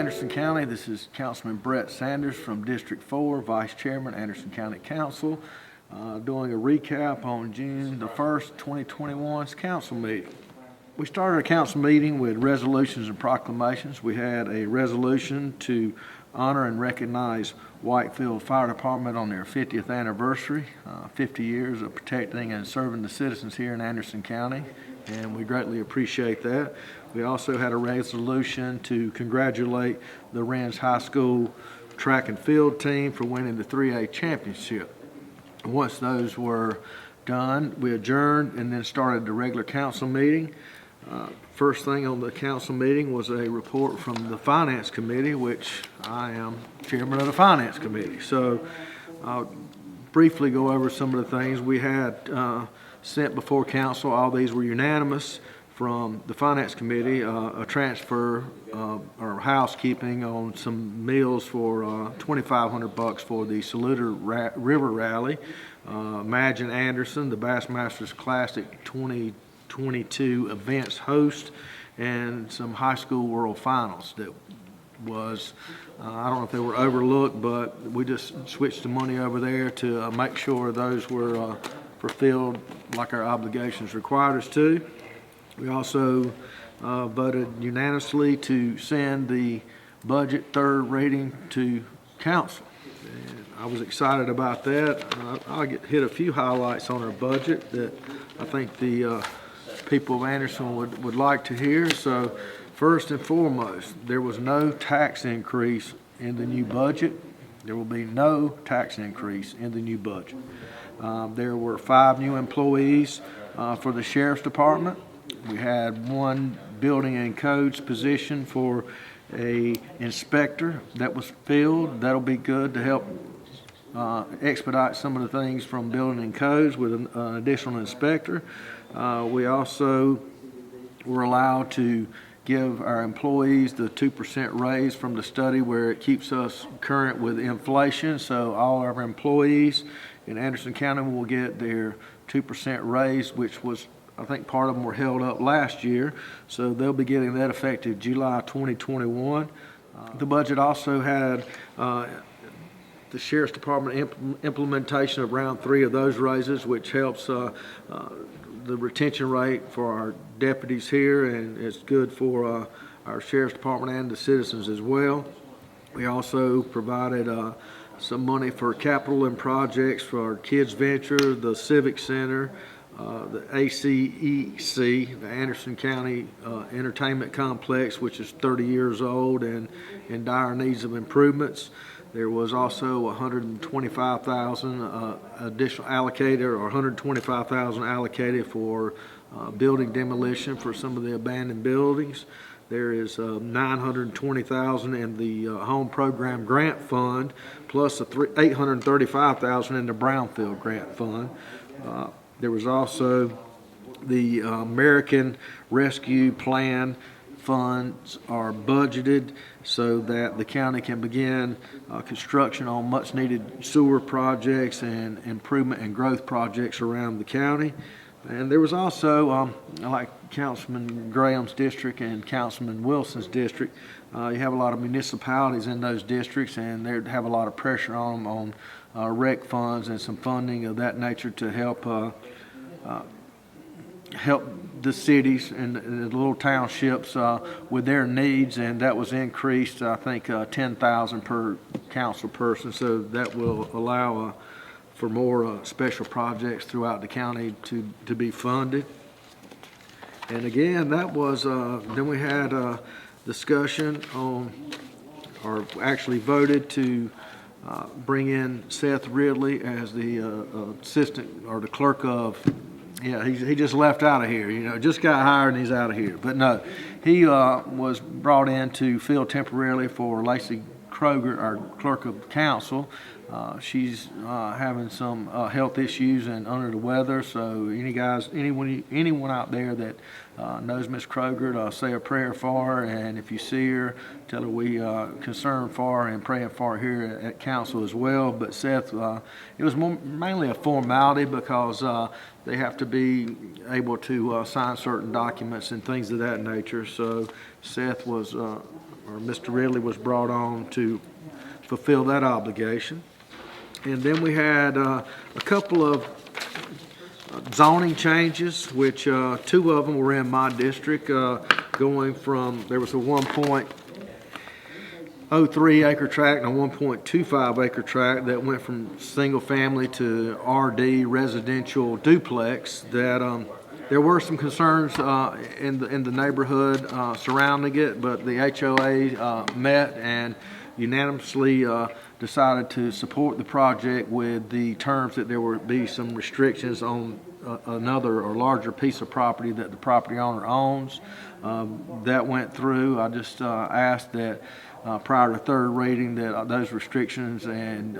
Anderson County. This is Councilman Brett Sanders from District 4, Vice Chairman, Anderson County Council, doing a recap on June the 1st, 2021's council meeting. We started our council meeting with resolutions and proclamations. We had a resolution to honor and recognize Whitefield Fire Department on their 50th anniversary, 50 years of protecting and serving the citizens here in Anderson County, and we greatly appreciate that. We also had a resolution to congratulate the Renz High School track and field team for winning the 3A championship. Once those were done, we adjourned and then started the regular council meeting. First thing on the council meeting was a report from the Finance Committee, which I am chairman of the Finance Committee. So I'll briefly go over some of the things we had sent before council. All these were unanimous from the Finance Committee. A transfer or housekeeping on some meals for $2,500 for the Saluda River Rally. Imagine Anderson, the Bassmasters Classic 2022 events host, and some high school world finals that was, I don't know if they were overlooked, but we just switched the money over there to make sure those were fulfilled like our obligations required us to. We also voted unanimously to send the budget third reading to council. And I was excited about that. I'll hit a few highlights on our budget that I think the people of Anderson would like to hear. So first and foremost, there was no tax increase in the new budget. There will be no tax increase in the new budget. There were 5 new employees for the Sheriff's Department. We had 1 building and codes position for a inspector that was filled. That'll be good to help expedite some of the things from building and codes with an additional inspector. We also were allowed to give our employees the 2% raise from the study where it keeps us current with inflation. So all of our employees in Anderson County will get their 2% raise, which was, I think part of them were held up last year. So they'll be getting that effective July 2021. The budget also had the Sheriff's Department implementation of round 3 of those raises, which helps the retention rate for our deputies here, and it's good for our Sheriff's Department and the citizens as well. We also provided some money for capital and projects for our Kids Venture, the Civic Center, the ACEC, the Anderson County Entertainment Complex, which is 30 years old and in dire needs of improvements. There was also $125,000 additional allocated, or $125,000 allocated for building demolition for some of the abandoned buildings. There is $920,000 in the home program grant fund, plus $835,000 in the Brownfield grant fund. There was also the American Rescue Plan funds are budgeted so that the county can begin construction on much needed sewer projects and improvement and growth projects around the county. And there was also, like Councilman Graham's district and Councilman Wilson's district, you have a lot of municipalities in those districts, and they have a lot of pressure on them on rec funds and some funding of that nature to help the cities and the little townships with their needs, and that was increased, I think, $10,000 per council person. So that will allow for more special projects throughout the county to be funded. And again, that was then we had a discussion on, or actually voted to bring in Seth Ridley as the assistant or the clerk of. Yeah, he just left out of here, just got hired and he's out of here. But no, he was brought in to fill temporarily for Lacey Kroger, our clerk of council. She's having some health issues and under the weather. So anyone out there that knows Miss Kroger, say a prayer for her. And if you see her, tell her we concerned for her and praying for her here at council as well. But Seth, it was mainly a formality because they have to be able to sign certain documents and things of that nature. So Seth was or Mr. Ridley was brought on to fulfill that obligation. And then we had a couple of zoning changes, which two of them were in my district, going from, there was a 1.03 acre tract and a 1.25 acre tract that went from single family to RD residential duplex. That there were some concerns in the neighborhood surrounding it, but the HOA met and unanimously decided to support the project with the terms that there would be some restrictions on another or larger piece of property that the property owner owns. That went through. I just asked that prior to third reading that those restrictions and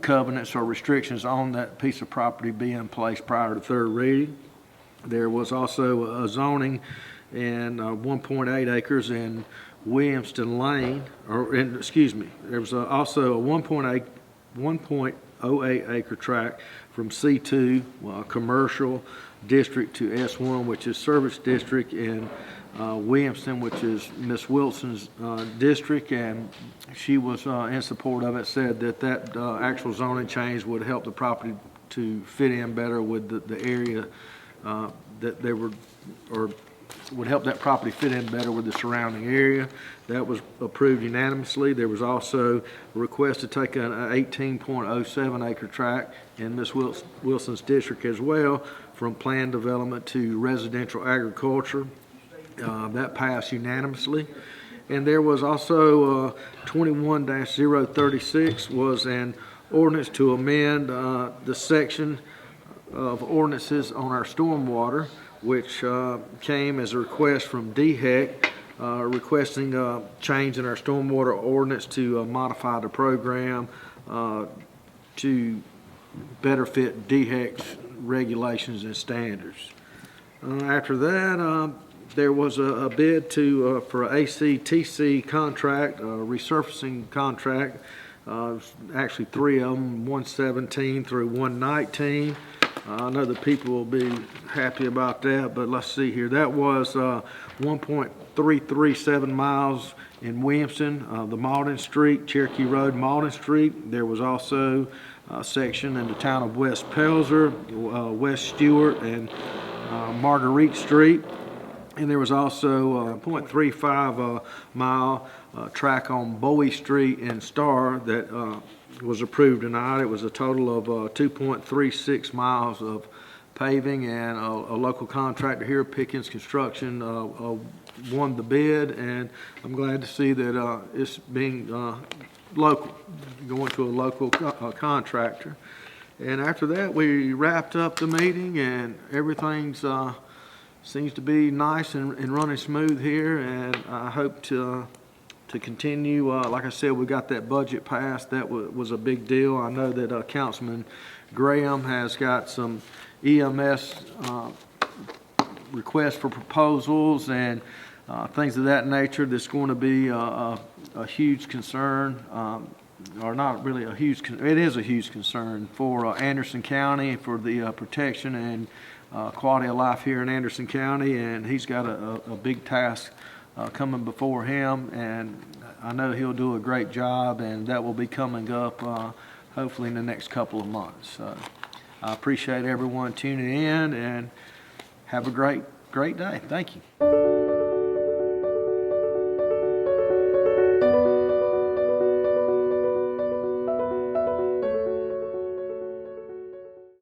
covenants or restrictions on that piece of property be in place prior to third reading. There was also a zoning in 1.8 acres in Williamston Lane, there was also a 1.08 acre tract from C2 commercial district to S1, which is service district in Williamston, which is Miss Wilson's district, and she was in support of it, said that actual zoning change would help the property to fit in better with the area that they were, or would help that property fit in better with the surrounding area. That was approved unanimously. There was also a request to take an 18.07 acre tract in Miss Wilson's district as well from planned development to residential agriculture. That passed unanimously. And there was also 21-036 was an ordinance to amend the section of ordinances on our stormwater, which came as a request from DHEC, requesting a change in our stormwater ordinance to modify the program to better fit DHEC's regulations and standards. After that, there was a bid for an ACTC contract, a resurfacing contract, actually three of them, 117 through 119. I know the people will be happy about that, but let's see here. That was 1.337 miles in Williamston, the Malden Street, Cherokee Road, Malden Street. There was also a section in the town of West Pelzer, West Stewart, and Marguerite Street. And there was also a 0.35 mile track on Bowie Street in Star that was approved tonight. It was a total of 2.36 miles of paving, and a local contractor here, Pickens Construction, won the bid, and I'm glad to see that it's being local, going to a local contractor. And after that, we wrapped up the meeting, and everything's seems to be nice and running smooth here, and I hope to continue. Like I said, we got that budget passed. That was a big deal. I know that Councilman Graham has got some EMS requests for proposals and things of that nature. That's going to be a huge concern, or not really a huge. It is a huge concern for Anderson County, for the protection and quality of life here in Anderson County, and he's got a big task coming before him, and I know he'll do a great job, and that will be coming up hopefully in the next couple of months. So I appreciate everyone tuning in, and have a great day. Thank you.